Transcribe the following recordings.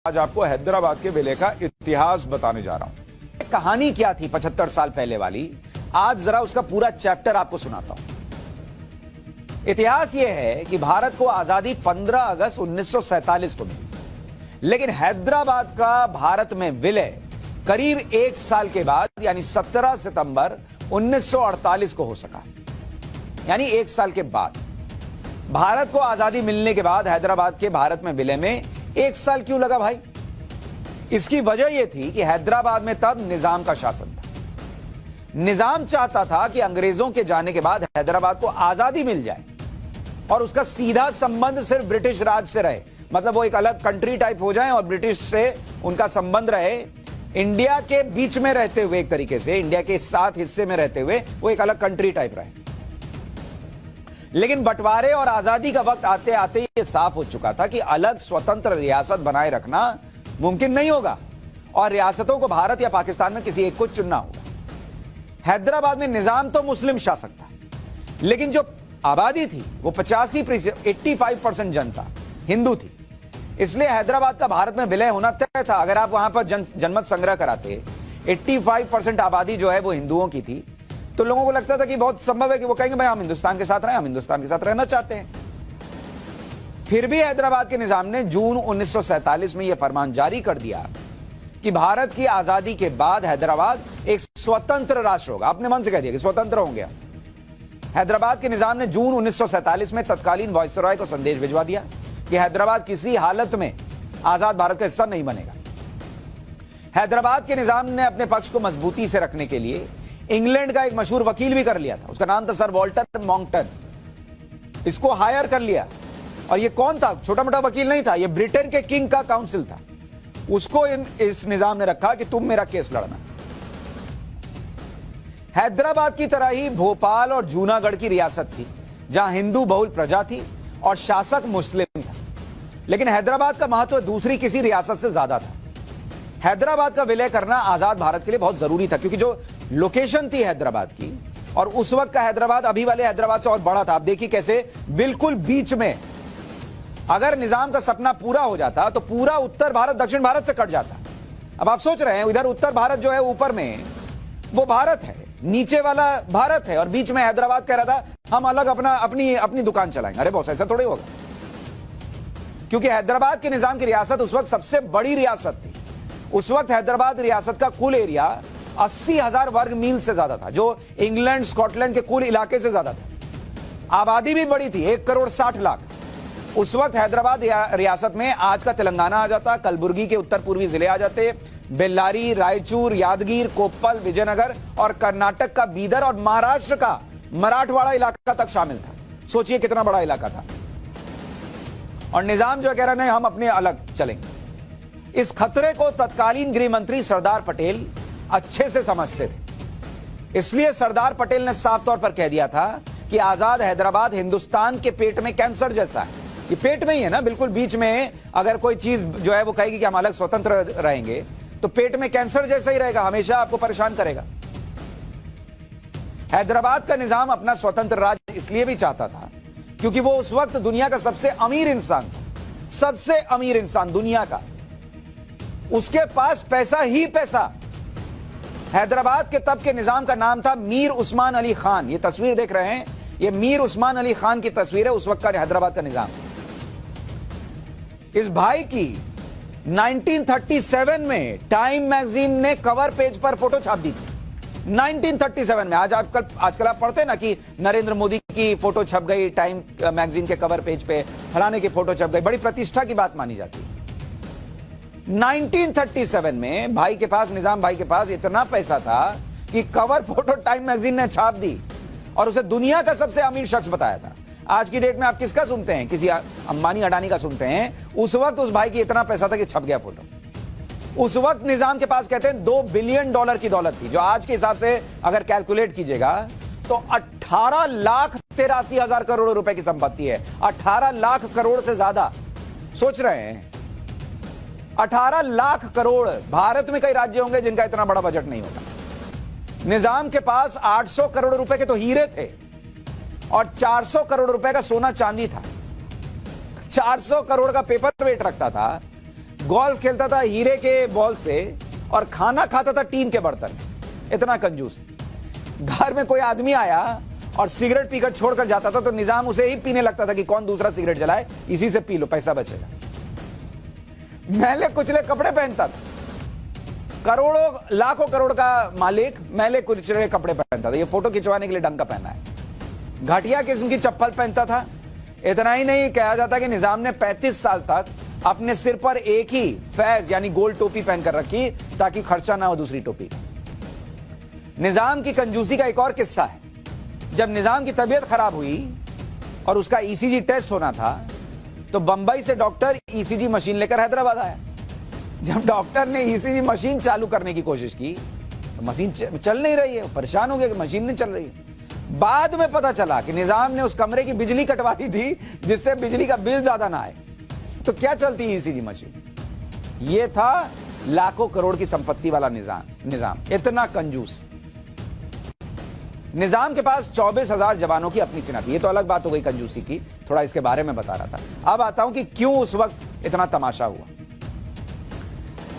आज आपको हैदराबाद के विलय का इतिहास बताने जा रहा हूं। कहानी क्या थी 75 साल पहले वाली, आज जरा उसका पूरा चैप्टर आपको सुनाता हूं। इतिहास यह है कि भारत को आजादी 15 अगस्त 1947 को मिली, लेकिन हैदराबाद का भारत में विलय करीब एक साल के बाद यानी 17 सितंबर 1948 को हो सका। यानी एक साल के बाद भारत को आजादी मिलने के बाद हैदराबाद के भारत में विलय में एक साल क्यों लगा भाई? इसकी वजह यह थी कि हैदराबाद में तब निजाम का शासन था। निजाम चाहता था कि अंग्रेजों के जाने के बाद हैदराबाद को आजादी मिल जाए और उसका सीधा संबंध सिर्फ ब्रिटिश राज से रहे, मतलब वो एक अलग कंट्री टाइप हो जाए और ब्रिटिश से उनका संबंध रहे। इंडिया के बीच में रहते हुए, एक तरीके से इंडिया के साथ हिस्से में रहते हुए वो एक अलग कंट्री टाइप रहे। लेकिन बंटवारे और आजादी का वक्त आते आते यह साफ हो चुका था कि अलग स्वतंत्र रियासत बनाए रखना मुमकिन नहीं होगा और रियासतों को भारत या पाकिस्तान में किसी एक को चुनना होगा। हैदराबाद में निजाम तो मुस्लिम शासक था, लेकिन जो आबादी थी वो 85% जनता हिंदू थी। इसलिए हैदराबाद का भारत में विलय होना तय था। अगर आप वहां पर जनमत संग्रह कराते, 85% आबादी जो है वो हिंदुओं की थी, तो लोगों को लगता था कि बहुत संभव है कि वो कहेंगे भाई हम हिंदुस्तान के साथ रहें, हम हिंदुस्तान के साथ रहना चाहते हैं। फिर भी हैदराबाद के निजाम ने जून 1947 में यह फरमान जारी कर दिया कि भारत की आजादी के बाद हैदराबाद एक स्वतंत्र राष्ट्र होगा। अपने मन से कह दिया कि स्वतंत्र हो गया। हैदराबाद के निजाम ने जून 1947 में तत्कालीन वायसरॉय को संदेश भिजवा दिया कि हैदराबाद किसी हालत में आजाद भारत का हिस्सा नहीं बनेगा। हैदराबाद के निजाम ने अपने पक्ष को मजबूती से रखने के लिए इंग्लैंड का एक मशहूर वकील भी कर लिया था। उसका नाम था सर वॉल्टर मॉन्कटन। इसको हायर कर लिया। और ये कौन था? छोटा मोटा वकील नहीं था, ये ब्रिटेन के किंग का काउंसिल था। उसको इस निजाम ने रखा कि तुम मेरा केस लड़ना। हैदराबाद की तरह ही भोपाल और जूनागढ़ की रियासत थी जहां हिंदू बहुल प्रजा थी और शासक मुस्लिम था। लेकिन हैदराबाद का महत्व दूसरी किसी रियासत से ज्यादा था। हैदराबाद का विलय करना आजाद भारत के लिए बहुत जरूरी था, क्योंकि जो लोकेशन थी हैदराबाद की और उस वक्त का हैदराबाद अभी वाले हैदराबाद से और बड़ा था। आप देखिए कैसे बिल्कुल बीच में। अगर निजाम का सपना पूरा हो जाता तो पूरा उत्तर भारत दक्षिण भारत से कट जाता। अब आप सोच रहे हैं इधर उत्तर भारत जो है ऊपर में वो भारत है, नीचे वाला भारत है और बीच में हैदराबाद कह रहा था हम अलग अपनी दुकान चलाएंगे। अरे बहुत ऐसा थोड़ी होगा, क्योंकि हैदराबाद के निजाम की रियासत उस वक्त सबसे बड़ी रियासत थी। उस वक्त हैदराबाद रियासत का कुल एरिया 80,000 वर्ग मील से ज्यादा था, जो इंग्लैंड स्कॉटलैंड के कुल इलाके से ज्यादा था। आबादी भी बड़ी थी, 1 करोड़ 60 लाख। उस वक्त हैदराबाद रियासत में आज का तेलंगाना आ जाता, कलबुर्गी के उत्तर पूर्वी जिले आ जाते, बेल्लारी, रायचूर, यादगीर, कोप्पल, विजयनगर और कर्नाटक का बीदर और महाराष्ट्र का मराठवाड़ा इलाका तक शामिल था। सोचिए कितना बड़ा इलाका था। और निजाम जो कह रहा है हम अपने अलग चलेंगे। इस खतरे को तत्कालीन गृह मंत्री सरदार पटेल अच्छे से समझते थे। इसलिए सरदार पटेल ने साफ तौर पर कह दिया था कि आजाद हैदराबाद हिंदुस्तान के पेट में कैंसर जैसा है। ये पेट में ही है ना, बिल्कुल बीच में। अगर कोई चीज जो है वो कहेगी कि हम अलग स्वतंत्र रहेंगे तो पेट में कैंसर जैसा ही रहेगा, हमेशा आपको परेशान करेगा। हैदराबाद का निजाम अपना स्वतंत्र राज्य इसलिए भी चाहता था क्योंकि वो उस वक्त दुनिया का सबसे अमीर इंसान था, सबसे अमीर इंसान दुनिया का। उसके पास पैसा ही पैसा। हैदराबाद के तब के निजाम का नाम था मीर उस्मान अली खान। ये तस्वीर देख रहे हैं, ये मीर उस्मान अली खान की तस्वीर है, उस वक्त का हैदराबाद का निजाम। इस भाई की 1937 में टाइम मैगजीन ने कवर पेज पर फोटो छाप दी थी। 1937 में। आजकल आप पढ़ते ना कि नरेंद्र मोदी की फोटो छप गई टाइम मैगजीन के कवर पेज पे, फलाने की फोटो छप गई, बड़ी प्रतिष्ठा की बात मानी जाती है। 1937 में भाई के पास, निजाम भाई के पास इतना पैसा था कि कवर फोटो टाइम मैगजीन ने छाप दी और उसे दुनिया का सबसे अमीर शख्स बताया था। आज की डेट में आप किसका सुनते हैं? किसी अंबानी अडानी का सुनते हैं। उस वक्त उस भाई की इतना पैसा था कि छप गया फोटो। उस वक्त निजाम के पास कहते हैं $2 बिलियन की दौलत थी, जो आज के हिसाब से अगर कैलकुलेट कीजिएगा तो 18,83,000 करोड़ रुपए की संपत्ति है। 18 लाख करोड़ से ज्यादा। सोच रहे हैं 18 लाख करोड़। भारत में कई राज्य होंगे जिनका इतना बड़ा बजट नहीं होगा। निजाम के पास 800 करोड़ रुपए के तो हीरे थे और 400 करोड़ रुपए का सोना चांदी था। 400 करोड़ का पेपर वेट रखता था। गोल्फ खेलता था हीरे के बॉल से और खाना खाता था टीन के बर्तन। इतना कंजूस। घर में कोई आदमी आया और सिगरेट पीकर छोड़कर जाता था तो निजाम उसे ही पीने लगता था कि कौन दूसरा सिगरेट जलाए, इसी से पी लो, पैसा बचेगा। मैले कुचले कपड़े पहनता था, करोड़ों लाखों करोड़ का मालिक मैले कुचले कपड़े पहनता था। ये फोटो खिंचवाने के लिए ढंग का पहना है। घटिया किस्म की चप्पल पहनता था। इतना ही नहीं, कहा जाता कि निजाम ने 35 साल तक अपने सिर पर एक ही फैज यानी गोल टोपी पहनकर रखी ताकि खर्चा ना हो दूसरी टोपी का। निजाम की कंजूसी का एक और किस्सा है। जब निजाम की तबीयत खराब हुई और उसका ईसीजी टेस्ट होना था तो बंबई से डॉक्टर ईसीजी मशीन लेकर हैदराबाद आया। जब डॉक्टर ने ईसीजी मशीन चालू करने की कोशिश की तो मशीन चल नहीं रही है। परेशान हो गया कि मशीन नहीं चल रही है। बाद में पता चला कि निजाम ने उस कमरे की बिजली कटवा दी थी जिससे बिजली का बिल ज्यादा ना आए। तो क्या चलती है ईसीजी मशीन? यह था लाखों करोड़ की संपत्ति वाला निजाम। इतना कंजूस। निजाम के पास 24,000 जवानों की अपनी सेना थी। ये तो अलग बात हो गई कंजूसी की, थोड़ा इसके बारे में बता रहा था। अब आता हूं कि क्यों उस वक्त इतना तमाशा हुआ।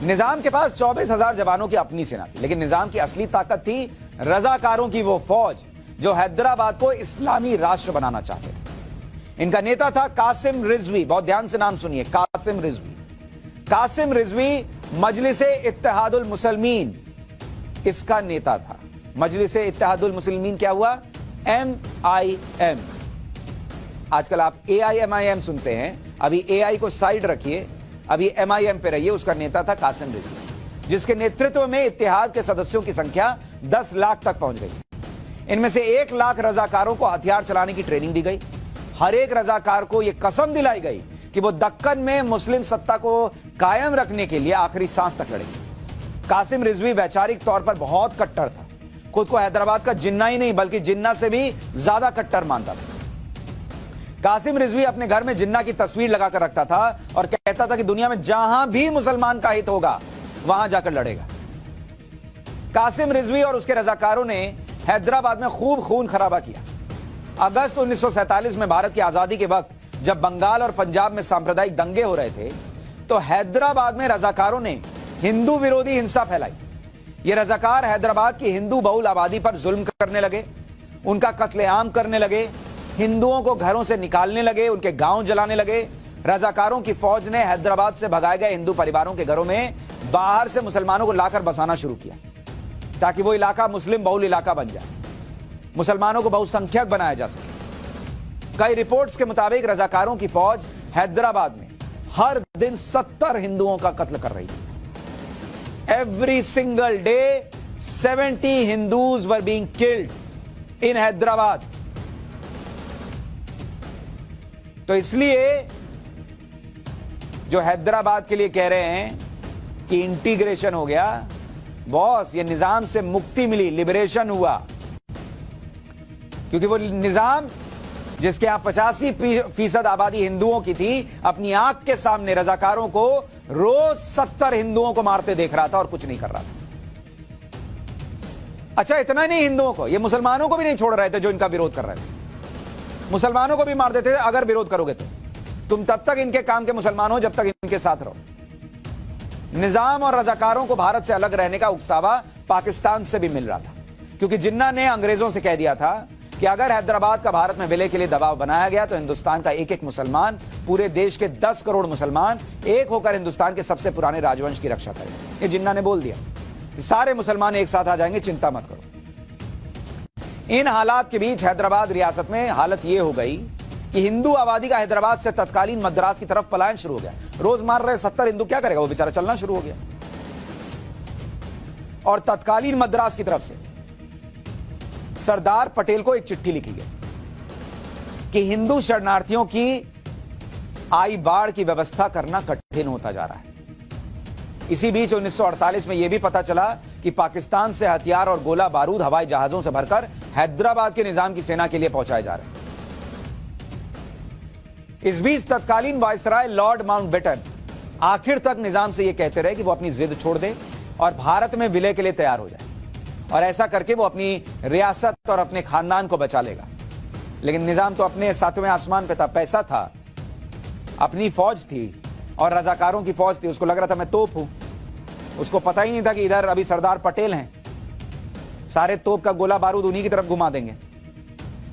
निजाम के पास 24,000 जवानों की अपनी सेना थी, लेकिन निजाम की असली ताकत थी रजाकारों की वो फौज जो हैदराबाद को इस्लामी राष्ट्र बनाना चाहते थे। इनका नेता था कासिम रिजवी। बहुत ध्यान से नाम सुनिए, कासिम रिजवी। कासिम रिजवी मजलिसे इत्तेहादुल मुसलमीन इसका नेता था। मजलिसे इत्तेहादुल मुसलमीन क्या हुआ? MIM। आजकल आप AIMIM सुनते हैं, अभी AI को साइड रखिए, अभी MIM पे रहिए। उसका नेता था कासिम रिजवी, जिसके नेतृत्व में इत्तेहाद के सदस्यों की संख्या 10 लाख तक पहुंच गई। इनमें से 1 लाख रजाकारों को हथियार चलाने की ट्रेनिंग दी गई। हर एक रजाकार को यह कसम दिलाई गई कि वो दक्कन में मुस्लिम सत्ता को कायम रखने के लिए आखिरी सांस तक लड़ेंगे। कासिम रिजवी वैचारिक तौर पर बहुत कट्टर था। खुद को हैदराबाद का जिन्ना ही नहीं बल्कि जिन्ना से भी ज्यादा कट्टर मानता था। कासिम रिजवी अपने घर में जिन्ना की तस्वीर लगाकर रखता था और कहता था कि दुनिया में जहां भी मुसलमान का हित होगा वहां जाकर लड़ेगा। कासिम रिजवी और उसके रजाकारों ने हैदराबाद में खूब खून खराबा किया। अगस्त 1947 में भारत की आजादी के वक्त जब बंगाल और पंजाब में सांप्रदायिक दंगे हो रहे थे तो हैदराबाद में रजाकारों ने हिंदू विरोधी हिंसा फैलाई। ये रजाकार हैदराबाद की हिंदू बहुल आबादी पर जुल्म करने लगे, उनका कत्लेआम करने लगे, हिंदुओं को घरों से निकालने लगे, उनके गांव जलाने लगे। रजाकारों की फौज ने हैदराबाद से भगाए गए हिंदू परिवारों के घरों में बाहर से मुसलमानों को लाकर बसाना शुरू किया ताकि वो इलाका मुस्लिम बहुल इलाका बन जाए, मुसलमानों को बहुसंख्यक बनाया जा सके। कई रिपोर्ट्स के मुताबिक रजाकारों की फौज हैदराबाद में हर दिन 70 हिंदुओं का कत्ल कर रही थी। Every single day, 70 Hindus were being killed in Hyderabad. तो इसलिए जो हैदराबाद के लिए कह रहे हैं कि इंटीग्रेशन हो गया, बॉस, ये निजाम से मुक्ति मिली, लिबरेशन हुआ। क्योंकि वो निजाम जिसके यहां 85% आबादी हिंदुओं की थी, अपनी आंख के सामने रजाकारों को रोज 70 हिंदुओं को मारते देख रहा था और कुछ नहीं कर रहा था। अच्छा, इतना ही नहीं, हिंदुओं को, ये मुसलमानों को भी नहीं छोड़ रहे थे जो इनका विरोध कर रहे थे। मुसलमानों को भी मार देते थे अगर विरोध करोगे तो। तुम तब तक इनके काम के मुसलमान हो जब तक इनके साथ रहो। निजाम और रजाकारों को भारत से अलग रहने का उकसावा पाकिस्तान से भी मिल रहा था, क्योंकि जिन्ना ने अंग्रेजों से कह दिया था कि अगर हैदराबाद का भारत में विलय के लिए दबाव बनाया गया तो हिंदुस्तान का एक एक मुसलमान, पूरे देश के 10 करोड़ मुसलमान एक होकर हिंदुस्तान के सबसे पुराने राजवंश की रक्षा करेंगे। ये जिन्ना ने बोल दिया कि सारे मुसलमान एक साथ आ जाएंगे, चिंता मत करो। इन हालात के बीच हैदराबाद रियासत में हालत यह हो गई कि हिंदू आबादी का हैदराबाद से तत्कालीन मद्रास की तरफ पलायन शुरू हो गया। रोज मार रहे 70 हिंदू, क्या करेगा वो बेचारा? चलना शुरू हो गया। और तत्कालीन मद्रास की तरफ से सरदार पटेल को एक चिट्ठी लिखी गई कि हिंदू शरणार्थियों की आई बाढ़ की व्यवस्था करना कठिन होता जा रहा है। इसी बीच 1948 में यह भी पता चला कि पाकिस्तान से हथियार और गोला बारूद हवाई जहाजों से भरकर हैदराबाद के निजाम की सेना के लिए पहुंचाए जा रहे हैं। इस बीच तत्कालीन वायसराय लॉर्ड माउंटबेटन आखिर तक निजाम से यह कहते रहे कि वो अपनी जिद छोड़ दे और भारत में विलय के लिए तैयार हो जाए, और ऐसा करके वो अपनी रियासत और अपने खानदान को बचा लेगा। लेकिन निजाम तो अपने 7वें आसमान पे था, पैसा था, अपनी फौज थी और रजाकारों की फौज थी। उसको लग रहा था मैं तोप हूं, उसको पता ही नहीं था कि इधर अभी सरदार पटेल हैं, सारे तोप का गोला बारूद उन्हीं की तरफ घुमा देंगे।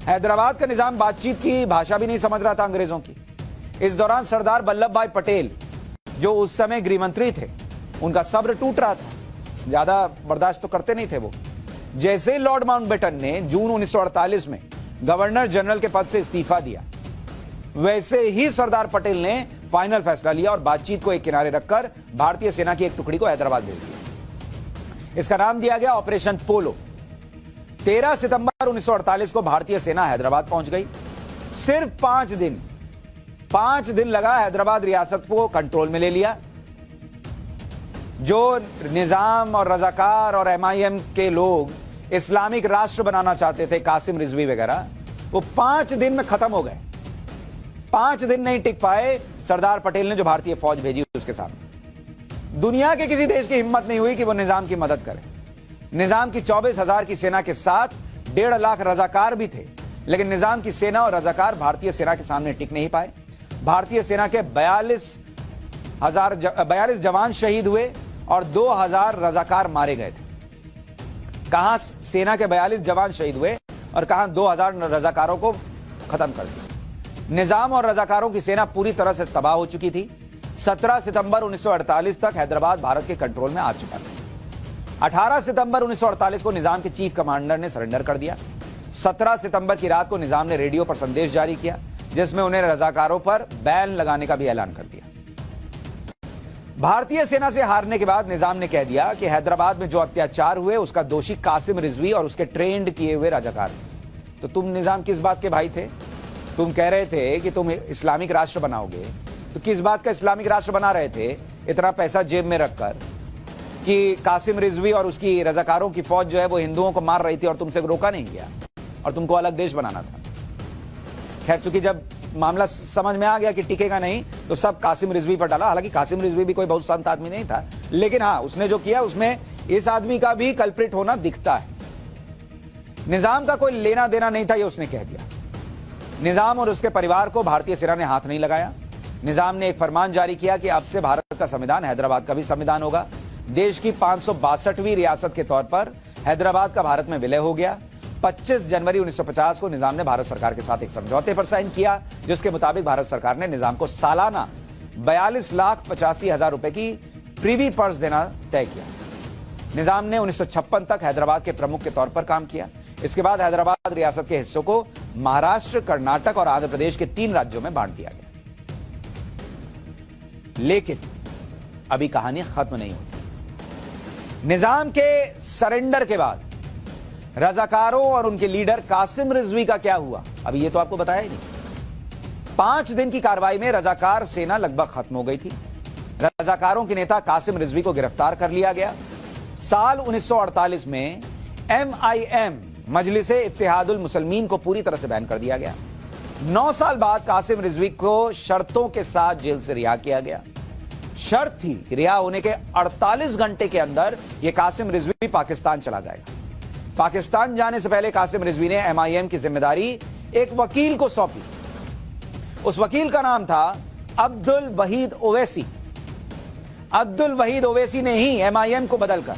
हैदराबाद का निजाम बातचीत की भाषा भी नहीं समझ रहा था अंग्रेजों की। इस दौरान सरदार वल्लभ भाई पटेल जो उस समय गृह मंत्री थे, उनका सब्र टूट रहा था, ज्यादा बर्दाश्त तो करते नहीं थे वो। जैसे ही लॉर्ड माउंटबेटन ने जून 1948 में गवर्नर जनरल के पद से इस्तीफा दिया, वैसे ही सरदार पटेल ने फाइनल फैसला लिया और बातचीत को एक किनारे रखकर भारतीय सेना की एक टुकड़ी को हैदराबाद भेज दिया। इसका नाम दिया गया ऑपरेशन पोलो। 13 सितंबर 1948 को भारतीय सेना हैदराबाद पहुंच गई। सिर्फ 5 दिन लगा हैदराबाद रियासत को कंट्रोल में ले लिया। जो निजाम और रजाकार और एमआईएम के लोग इस्लामिक राष्ट्र बनाना चाहते थे, कासिम रिजवी वगैरह, वो 5 दिन में खत्म हो गए। 5 दिन नहीं टिक पाए सरदार पटेल ने जो भारतीय फौज भेजी उसके सामने। दुनिया के किसी देश की हिम्मत नहीं हुई कि वो निजाम की मदद करे। निजाम की 24,000 की सेना के साथ 1.5 लाख रजाकार भी थे, लेकिन निजाम की सेना और रजाकार भारतीय सेना के सामने टिक नहीं पाए। भारतीय सेना के 42 जवान शहीद हुए और 2,000 रजाकार मारे गए थे। कहां सेना के 42 जवान शहीद हुए और कहां 2,000 रजाकारों को खत्म कर दिया। निजाम और रजाकारों की सेना पूरी तरह से तबाह हो चुकी थी। 17 सितंबर 1948 तक हैदराबाद भारत के कंट्रोल में आ चुका था। 18 सितंबर 1948 को निजाम के चीफ कमांडर ने सरेंडर कर दिया। 17 सितंबर की रात को निजाम ने रेडियो पर संदेश जारी किया, जिसमें उन्हें रजाकारों पर बैन लगाने का भी ऐलान कर दिया। भारतीय सेना से हारने के बाद निजाम ने कह दिया कि हैदराबाद में जो अत्याचार हुए उसका दोषी कासिम रिजवी और उसके ट्रेंड किए हुए रजाकार। तो तुम निजाम किस बात के भाई थे? तुम कह रहे थे कि तुम इस्लामिक राष्ट्र बनाओगे, तो किस बात का इस्लामिक राष्ट्र बना रहे थे इतना पैसा जेब में रखकर कि कासिम रिजवी और उसकी रजाकारों की फौज जो है वो हिंदुओं को मार रही थी और तुमसे रोका नहीं गया और तुमको अलग देश बनाना था। खैर, चूंकि जब मामला समझ में आ गया कि टिकेगा नहीं, तो सब कासिम रिजवी पर डाला। हालांकि कासिम रिजवी भी कोई बहुत संत आदमी नहीं था, लेकिन हाँ, उसने जो किया उसमें इस आदमी का भी कल्प्रिट होना दिखता है। निजाम का कोई लेना देना नहीं था, ये उसने कह दिया। निजाम और उसके परिवार को भारतीय सेना ने हाथ नहीं लगाया। निजाम ने एक फरमान जारी किया कि अब से भारत का संविधान हैदराबाद का भी संविधान होगा। देश की 562वीं रियासत के तौर पर हैदराबाद का भारत में विलय हो गया। 25 जनवरी 1950 को निजाम ने भारत सरकार के साथ एक समझौते पर साइन किया, जिसके मुताबिक भारत सरकार ने निजाम को सालाना 42,85,000 रुपए की प्रीवी पर्स देना तय किया। निजाम ने 1956 तक हैदराबाद के प्रमुख के तौर पर काम किया। इसके बाद हैदराबाद रियासत के हिस्सों को महाराष्ट्र, कर्नाटक और आंध्र प्रदेश के 3 राज्यों में बांट दिया गया। लेकिन अभी कहानी खत्म नहीं होती। निजाम के सरेंडर के बाद रजाकारों और उनके लीडर कासिम रिजवी का क्या हुआ, अभी ये तो आपको बताया ही नहीं। 5 दिन की कार्रवाई में रजाकार सेना लगभग खत्म हो गई थी। रजाकारों के नेता कासिम रिजवी को गिरफ्तार कर लिया गया। साल 1948 में MIM मजलिसे इत्तेहादुल मुसलमीन को पूरी तरह से बैन कर दिया गया। 9 साल बाद कासिम रिजवी को शर्तों के साथ जेल से रिहा किया गया। शर्त थी कि रिहा होने के 48 घंटे के अंदर यह कासिम रिजवी पाकिस्तान चला जाएगा। पाकिस्तान जाने से पहले कासिम रिजवी ने MIM की जिम्मेदारी एक वकील को सौंपी। उस वकील का नाम था अब्दुल वहीद ओवैसी। अब्दुल वहीद ओवैसी ने ही MIM को बदलकर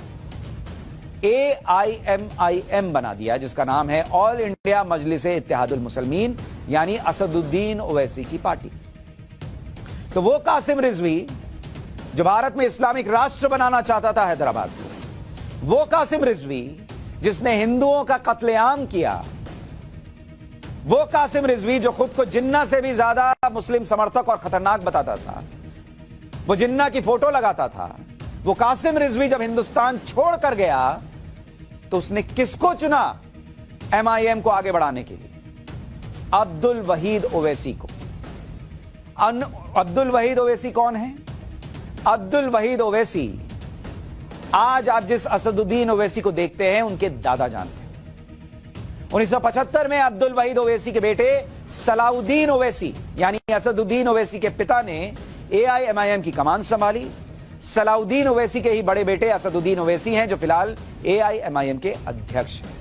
AIMIM बना दिया, जिसका नाम है ऑल इंडिया मजलिसे इत्तेहादुल मुसलमीन, यानी असदुद्दीन ओवैसी की पार्टी। तो वो कासिम रिजवी जो भारत में इस्लामिक राष्ट्र बनाना चाहता था हैदराबाद को, वो कासिम रिजवी जिसने हिंदुओं का कत्लेआम किया, वो कासिम रिजवी जो खुद को जिन्ना से भी ज्यादा मुस्लिम समर्थक और खतरनाक बताता था, वो जिन्ना की फोटो लगाता था, वो कासिम रिजवी जब हिंदुस्तान छोड़कर गया तो उसने किसको चुना MIM को आगे बढ़ाने के लिए? अब्दुल वहीद ओवैसी को। अब्दुल वहीद ओवैसी कौन है? अब्दुल वहीद ओवैसी आज आप जिस असदुद्दीन ओवैसी को देखते हैं, उनके दादा जानते हैं। 1975 में अब्दुल वहीद ओवैसी के बेटे सलाउद्दीन ओवैसी यानी असदुद्दीन ओवैसी के पिता ने AIMIM की कमान संभाली। सलाउद्दीन ओवैसी के ही बड़े बेटे असदुद्दीन ओवैसी हैं जो फिलहाल AIMIM के अध्यक्ष हैं।